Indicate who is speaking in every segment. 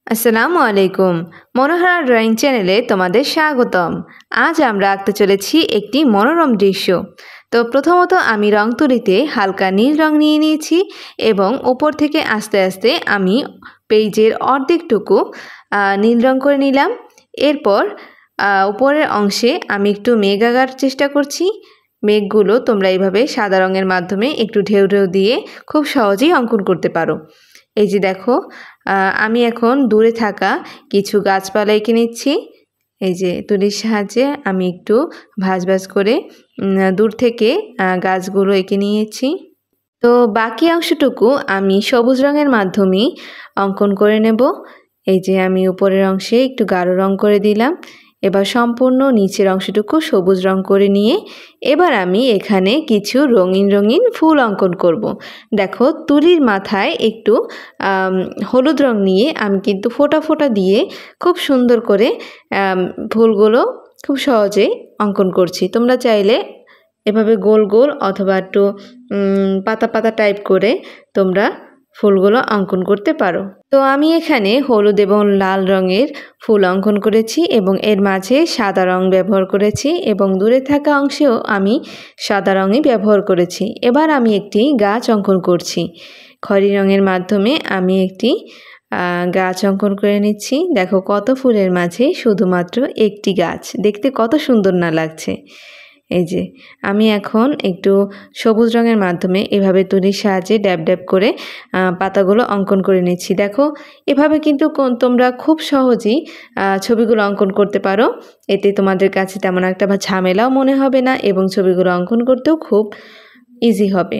Speaker 1: আসসালামু আলাইকুম। মনোহারা ড্রয়িং চ্যানেলে তোমাদের স্বাগতম। আজ আমরা আঁকতে চলেছি একটি মনোরম দৃশ্য। তো প্রথমত আমি রং তুলিতে হালকা নীল রং নিয়ে নিয়েছি এবং উপর থেকে আস্তে আস্তে আমি পেজের অর্ধেকটুকু নীল রং করে নিলাম। এরপর উপরের অংশে আমি একটু মেঘ আঁকার চেষ্টা করছি। মেঘগুলো তোমরা এইভাবে সাদা রঙের মাধ্যমে একটু ঢেউ ঢেউ দিয়ে খুব সহজেই অঙ্কন করতে পারো। এই যে দেখো, আমি এখন দূরে থাকা কিছু গাছপালা এঁকে নিচ্ছি। এই যে তুলির সাহায্যে আমি একটু ভাঁজ ভাঁজ করে দূর থেকে গাছগুলো এঁকে নিয়েছি। তো বাকি অংশটুকু আমি সবুজ রঙের মাধ্যমেই অঙ্কন করে নেব। এই যে আমি উপরের অংশে একটু গাঢ় রং করে দিলাম। এবার সম্পূর্ণ নিচের অংশটুকু সবুজ রং করে নিয়ে এবার আমি এখানে কিছু রঙিন রঙিন ফুল অঙ্কন করব। দেখো, তুলির মাথায় একটু হলুদ রং নিয়ে আমি কিন্তু ফোঁটা ফোঁটা দিয়ে খুব সুন্দর করে ফুলগুলো খুব সহজেই অঙ্কন করছি। তোমরা চাইলে এভাবে গোল গোল অথবা একটু পাতা পাতা টাইপ করে তোমরা ফুলগুলো অঙ্কন করতে পারো। তো আমি এখানে হলুদ এবং লাল রঙের ফুল অঙ্কন করেছি এবং এর মাঝে সাদা রং ব্যবহার করেছি এবং দূরে থাকা অংশেও আমি সাদা রঙই ব্যবহার করেছি। এবার আমি একটি গাছ অঙ্কন করছি। খয়েরি রঙের মাধ্যমে আমি একটি গাছ অঙ্কন করে নিচ্ছি। দেখো, কত ফুলের মাঝে শুধুমাত্র একটি গাছ, দেখতে কত সুন্দর না লাগছে। এই যে আমি এখন একটু সবুজ রঙের মাধ্যমে এভাবে তুলির সাহায্যে ড্যাব ড্যাব করে পাতাগুলো অঙ্কন করে নিচ্ছি। দেখো, এভাবে কিন্তু তোমরা খুব সহজেই ছবিগুলো অঙ্কন করতে পারো। এতে তোমাদের কাছে তেমন একটা ঝামেলাও মনে হবে না এবং ছবিগুলো অঙ্কন করতেও খুব ইজি হবে।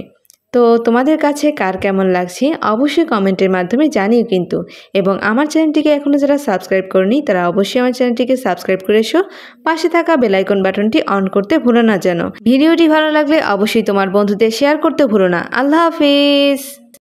Speaker 1: তো তোমাদের কাছে কার কেমন লাগছে অবশ্যই কমেন্টের মাধ্যমে জানিও কিন্তু। এবং আমার চ্যানেলটিকে এখনও যারা সাবস্ক্রাইব করনি তারা অবশ্যই আমার চ্যানেলটিকে সাবস্ক্রাইব করে এসো। পাশে থাকা বেল আইকন বাটনটি অন করতে ভুলো না যেন। ভিডিওটি ভালো লাগলে অবশ্যই তোমার বন্ধুদের শেয়ার করতে ভুলো না। আল্লাহ হাফেজ।